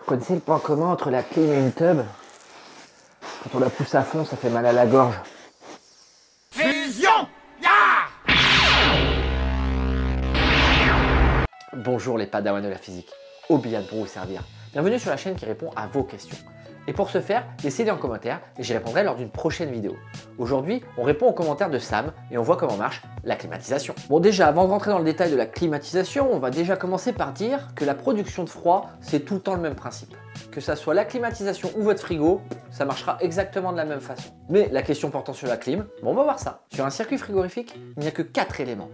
Vous connaissez le point commun entre la clim et une tub? Quand on la pousse à fond, ça fait mal à la gorge. Fusion! Yeah! Bonjour les padawans de la physique, Obiyat pour vous servir. Bienvenue sur la chaîne qui répond à vos questions. Et pour ce faire, laissez-les en commentaire et j'y répondrai lors d'une prochaine vidéo. Aujourd'hui, on répond aux commentaires de Sam et on voit comment marche la climatisation. Bon déjà, avant de rentrer dans le détail de la climatisation, on va déjà commencer par dire que la production de froid, c'est tout le temps le même principe. Que ça soit la climatisation ou votre frigo, ça marchera exactement de la même façon. Mais la question portant sur la clim, bon, on va voir ça. Sur un circuit frigorifique, il n'y a que 4 éléments.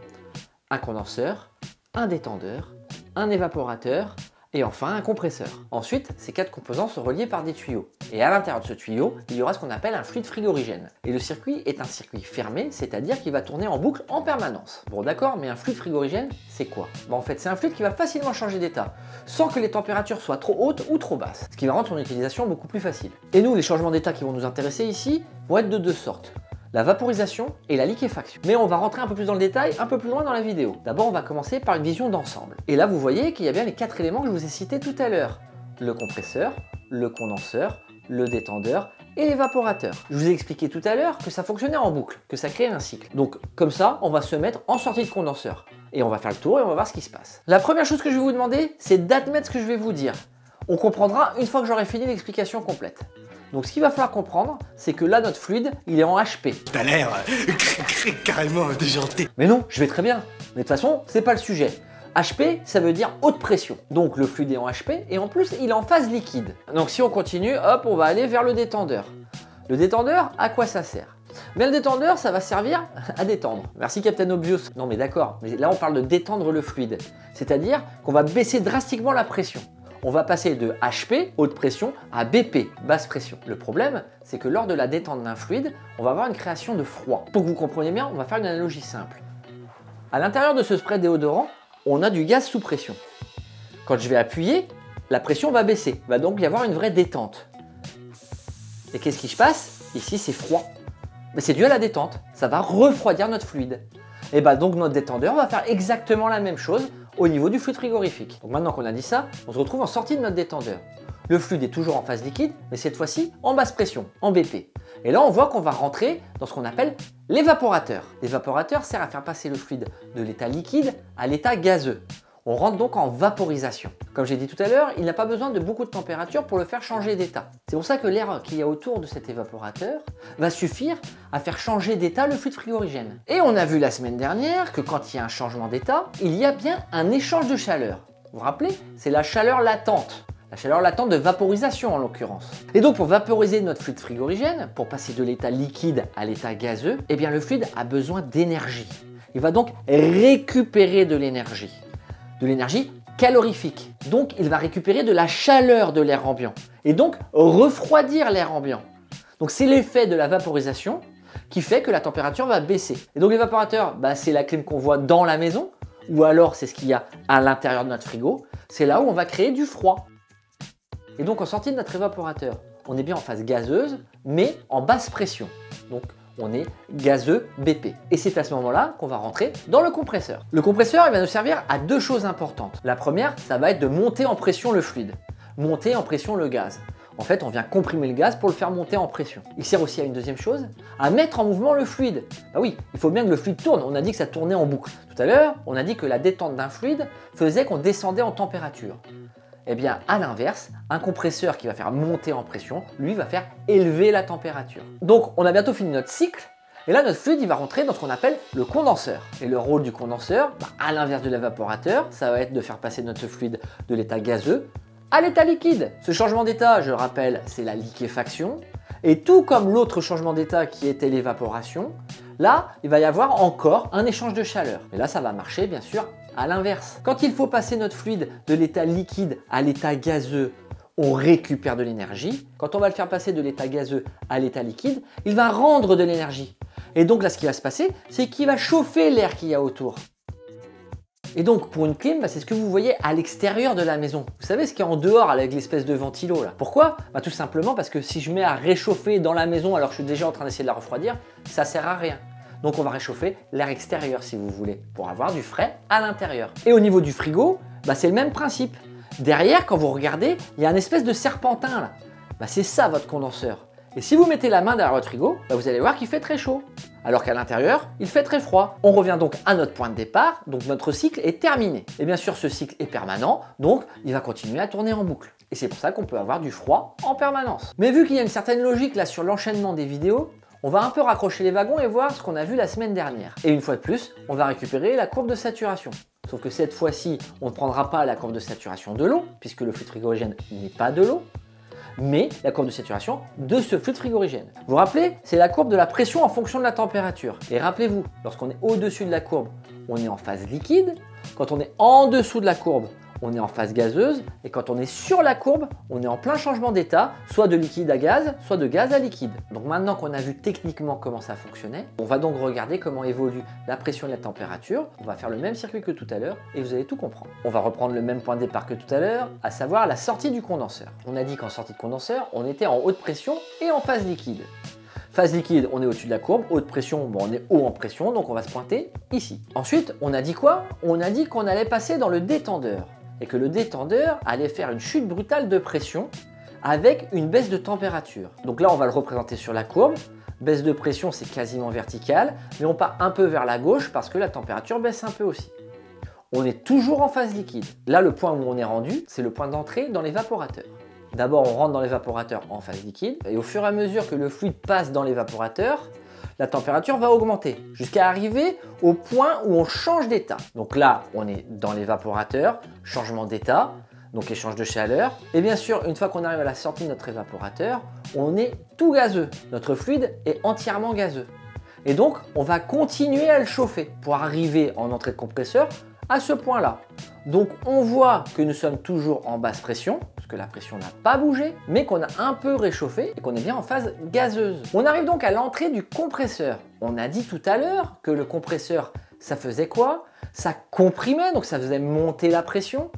Un condenseur, un détendeur, un évaporateur, et enfin un compresseur. Ensuite, ces 4 composants sont reliés par des tuyaux. Et à l'intérieur de ce tuyau, il y aura ce qu'on appelle un fluide frigorigène. Et le circuit est un circuit fermé, c'est-à-dire qu'il va tourner en boucle en permanence. Bon d'accord, mais un fluide frigorigène, c'est quoi? En fait, c'est un fluide qui va facilement changer d'état, sans que les températures soient trop hautes ou trop basses, ce qui va rendre son utilisation beaucoup plus facile. Et nous, les changements d'état qui vont nous intéresser ici vont être de 2 sortes. La vaporisation et la liquéfaction. Mais on va rentrer un peu plus dans le détail, un peu plus loin dans la vidéo. D'abord, on va commencer par une vision d'ensemble. Et là, vous voyez qu'il y a bien les 4 éléments que je vous ai cités tout à l'heure. Le compresseur, le condenseur, le détendeur et l'évaporateur. Je vous ai expliqué tout à l'heure que ça fonctionnait en boucle, que ça créait un cycle. Donc, comme ça, on va se mettre en sortie de condenseur. Et on va faire le tour et on va voir ce qui se passe. La première chose que je vais vous demander, c'est d'admettre ce que je vais vous dire. On comprendra une fois que j'aurai fini l'explication complète. Donc ce qu'il va falloir comprendre, c'est que là, notre fluide, il est en HP. T'as l'air carrément déjanté. Mais non, je vais très bien. Mais de toute façon, c'est pas le sujet. HP, ça veut dire haute pression. Donc le fluide est en HP et en plus, il est en phase liquide. Donc si on continue, hop, on va aller vers le détendeur. Le détendeur, à quoi ça sert? Mais le détendeur, ça va servir à détendre. Merci Captain Obvious. Non mais d'accord, mais là on parle de détendre le fluide. C'est-à-dire qu'on va baisser drastiquement la pression. On va passer de HP, haute pression, à BP, basse pression. Le problème, c'est que lors de la détente d'un fluide, on va avoir une création de froid. Pour que vous compreniez bien, on va faire une analogie simple. À l'intérieur de ce spray déodorant, on a du gaz sous pression. Quand je vais appuyer, la pression va baisser. Il va donc y avoir une vraie détente. Et qu'est-ce qui se passe? Ici, c'est froid. Mais c'est dû à la détente. Ça va refroidir notre fluide. Et bah donc notre détendeur va faire exactement la même chose au niveau du fluide frigorifique. Donc maintenant qu'on a dit ça, on se retrouve en sortie de notre détendeur. Le fluide est toujours en phase liquide, mais cette fois-ci en basse pression, en BP. Et là, on voit qu'on va rentrer dans ce qu'on appelle l'évaporateur. L'évaporateur sert à faire passer le fluide de l'état liquide à l'état gazeux. On rentre donc en vaporisation. Comme j'ai dit tout à l'heure, il n'a pas besoin de beaucoup de température pour le faire changer d'état. C'est pour ça que l'air qu'il y a autour de cet évaporateur va suffire à faire changer d'état le fluide frigorigène. Et on a vu la semaine dernière que quand il y a un changement d'état, il y a bien un échange de chaleur. Vous vous rappelez? C'est la chaleur latente. La chaleur latente de vaporisation en l'occurrence. Et donc pour vaporiser notre fluide frigorigène, pour passer de l'état liquide à l'état gazeux, eh bien le fluide a besoin d'énergie. Il va donc récupérer de l'énergie calorifique. Donc il va récupérer de la chaleur de l'air ambiant et donc refroidir l'air ambiant. Donc c'est l'effet de la vaporisation qui fait que la température va baisser. Et donc l'évaporateur, c'est la clim qu'on voit dans la maison ou alors c'est ce qu'il y a à l'intérieur de notre frigo. C'est là où on va créer du froid. Et donc en sortie de notre évaporateur, on est bien en phase gazeuse mais en basse pression. Donc on est gazeux BP. Et c'est à ce moment-là qu'on va rentrer dans le compresseur. Le compresseur, il va nous servir à 2 choses importantes. La première, ça va être de monter en pression le fluide, monter en pression le gaz. En fait, on vient comprimer le gaz pour le faire monter en pression. Il sert aussi à une deuxième chose, à mettre en mouvement le fluide. Bah oui, il faut bien que le fluide tourne. On a dit que ça tournait en boucle. Tout à l'heure, on a dit que la détente d'un fluide faisait qu'on descendait en température. Eh bien, à l'inverse, un compresseur qui va faire monter en pression, lui, va faire élever la température. Donc, on a bientôt fini notre cycle. Et là, notre fluide, il va rentrer dans ce qu'on appelle le condenseur. Et le rôle du condenseur, à l'inverse de l'évaporateur, ça va être de faire passer notre fluide de l'état gazeux à l'état liquide. Ce changement d'état, je rappelle, c'est la liquéfaction. Et tout comme l'autre changement d'état qui était l'évaporation, là, il va y avoir encore un échange de chaleur. Et là, ça va marcher, bien sûr, à l'inverse. Quand il faut passer notre fluide de l'état liquide à l'état gazeux, on récupère de l'énergie. Quand on va le faire passer de l'état gazeux à l'état liquide, il va rendre de l'énergie. Et donc là, ce qui va se passer, c'est qu'il va chauffer l'air qu'il y a autour. Et donc pour une clim, c'est ce que vous voyez à l'extérieur de la maison. Vous savez ce qu'il y a en dehors avec l'espèce de ventilo là. Pourquoi? Tout simplement parce que si je mets à réchauffer dans la maison alors que je suis déjà en train d'essayer de la refroidir, ça sert à rien. Donc on va réchauffer l'air extérieur si vous voulez, pour avoir du frais à l'intérieur. Et au niveau du frigo, c'est le même principe. Derrière, quand vous regardez, il y a un espèce de serpentin là. Bah, c'est ça votre condenseur. Et si vous mettez la main derrière votre frigo, bah, vous allez voir qu'il fait très chaud. Alors qu'à l'intérieur, il fait très froid. On revient donc à notre point de départ, donc notre cycle est terminé. Et bien sûr, ce cycle est permanent, donc il va continuer à tourner en boucle. Et c'est pour ça qu'on peut avoir du froid en permanence. Mais vu qu'il y a une certaine logique là sur l'enchaînement des vidéos, on va un peu raccrocher les wagons et voir ce qu'on a vu la semaine dernière. Et une fois de plus, on va récupérer la courbe de saturation. Sauf que cette fois-ci, on ne prendra pas la courbe de saturation de l'eau, puisque le fluide frigorigène n'est pas de l'eau, mais la courbe de saturation de ce fluide frigorigène. Vous vous rappelez, c'est la courbe de la pression en fonction de la température. Et rappelez-vous, lorsqu'on est au-dessus de la courbe, on est en phase liquide. Quand on est en dessous de la courbe, on est en phase gazeuse. Et quand on est sur la courbe, on est en plein changement d'état, soit de liquide à gaz, soit de gaz à liquide. Donc maintenant qu'on a vu techniquement comment ça fonctionnait, on va donc regarder comment évolue la pression et la température. On va faire le même circuit que tout à l'heure et vous allez tout comprendre. On va reprendre le même point de départ que tout à l'heure, à savoir la sortie du condenseur. On a dit qu'en sortie de condenseur, on était en haute pression et en phase liquide. Phase liquide, on est au-dessus de la courbe. Haute pression, bon, on est haut en pression, donc on va se pointer ici. Ensuite, on a dit quoi? On a dit qu'on allait passer dans le détendeur et que le détendeur allait faire une chute brutale de pression avec une baisse de température. Donc là, on va le représenter sur la courbe. Baisse de pression, c'est quasiment vertical, mais on part un peu vers la gauche parce que la température baisse un peu aussi. On est toujours en phase liquide. Là, le point où on est rendu, c'est le point d'entrée dans l'évaporateur. D'abord, on rentre dans l'évaporateur en phase liquide et au fur et à mesure que le fluide passe dans l'évaporateur, la température va augmenter jusqu'à arriver au point où on change d'état. Donc là, on est dans l'évaporateur, changement d'état, donc échange de chaleur. Et bien sûr, une fois qu'on arrive à la sortie de notre évaporateur, on est tout gazeux. Notre fluide est entièrement gazeux. Et donc, on va continuer à le chauffer pour arriver en entrée de compresseur à ce point-là. Donc, on voit que nous sommes toujours en basse pression, parce que la pression n'a pas bougé, mais qu'on a un peu réchauffé et qu'on est bien en phase gazeuse. On arrive donc à l'entrée du compresseur. On a dit tout à l'heure que le compresseur, ça faisait quoi? Ça comprimait, donc ça faisait monter la pression,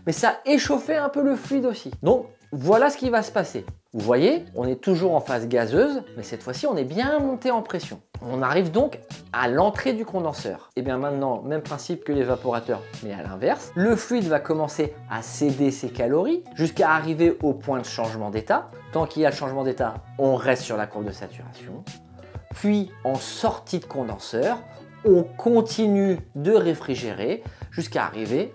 mais ça échauffait un peu le fluide aussi. Donc, voilà ce qui va se passer. Vous voyez, on est toujours en phase gazeuse, mais cette fois-ci, on est bien monté en pression. On arrive donc à l'entrée du condenseur. Et bien maintenant, même principe que l'évaporateur, mais à l'inverse. Le fluide va commencer à céder ses calories jusqu'à arriver au point de changement d'état. Tant qu'il y a le changement d'état, on reste sur la courbe de saturation. Puis, en sortie de condenseur, on continue de réfrigérer jusqu'à arriver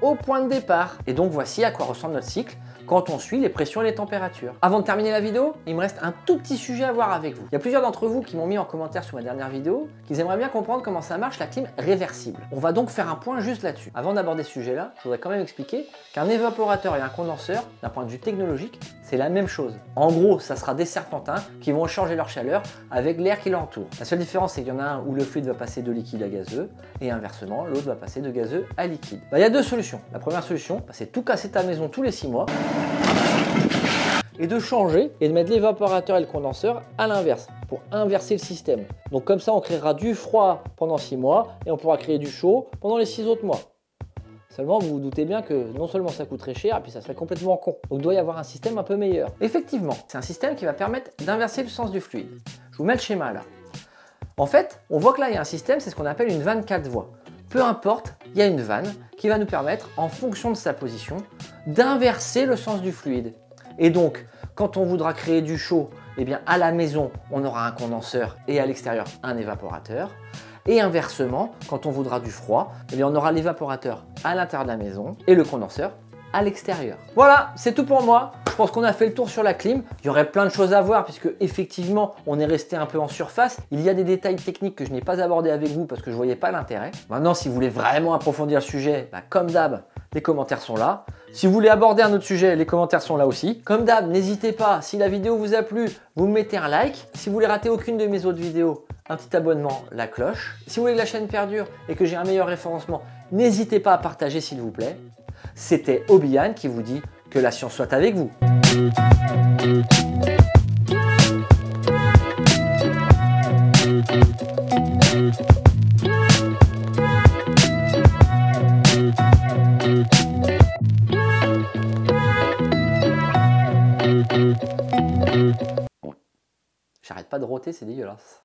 au point de départ. Et donc, voici à quoi ressemble notre cycle quand on suit les pressions et les températures. Avant de terminer la vidéo, il me reste un tout petit sujet à voir avec vous. Il y a plusieurs d'entre vous qui m'ont mis en commentaire sous ma dernière vidéo qu'ils aimeraient bien comprendre comment ça marche la clim réversible. On va donc faire un point juste là-dessus. Avant d'aborder ce sujet-là, je voudrais quand même expliquer qu'un évaporateur et un condenseur, d'un point de vue technologique, c'est la même chose. En gros, ça sera des serpentins qui vont échanger leur chaleur avec l'air qui l'entoure. La seule différence, c'est qu'il y en a un où le fluide va passer de liquide à gazeux et inversement, l'autre va passer de gazeux à liquide. Il y a deux solutions. La première solution, c'est tout casser ta maison tous les 6 mois et de changer et de mettre l'évaporateur et le condenseur à l'inverse pour inverser le système. Donc comme ça, on créera du froid pendant 6 mois et on pourra créer du chaud pendant les 6 autres mois. Seulement, vous vous doutez bien que non seulement ça coûte très cher, et puis ça serait complètement con. Donc il doit y avoir un système un peu meilleur. Effectivement, c'est un système qui va permettre d'inverser le sens du fluide. Je vous mets le schéma là. En fait, on voit que là, il y a un système, c'est ce qu'on appelle une vanne 4 voies. Peu importe, il y a une vanne qui va nous permettre, en fonction de sa position, d'inverser le sens du fluide. Et donc, quand on voudra créer du chaud, eh bien à la maison, on aura un condenseur et à l'extérieur, un évaporateur. Et inversement, quand on voudra du froid, eh bien on aura l'évaporateur à l'intérieur de la maison et le condenseur à l'extérieur. Voilà, c'est tout pour moi. Je pense qu'on a fait le tour sur la clim. Il y aurait plein de choses à voir puisque effectivement, on est resté un peu en surface. Il y a des détails techniques que je n'ai pas abordés avec vous parce que je ne voyais pas l'intérêt. Maintenant, si vous voulez vraiment approfondir le sujet, comme d'hab, les commentaires sont là. Si vous voulez aborder un autre sujet, les commentaires sont là aussi. Comme d'hab, n'hésitez pas, si la vidéo vous a plu, vous mettez un like. Si vous voulez rater aucune de mes autres vidéos, un petit abonnement, la cloche. Si vous voulez que la chaîne perdure et que j'ai un meilleur référencement, n'hésitez pas à partager s'il vous plaît. C'était Obian qui vous dit que la science soit avec vous. J'arrête pas de rôter, c'est dégueulasse.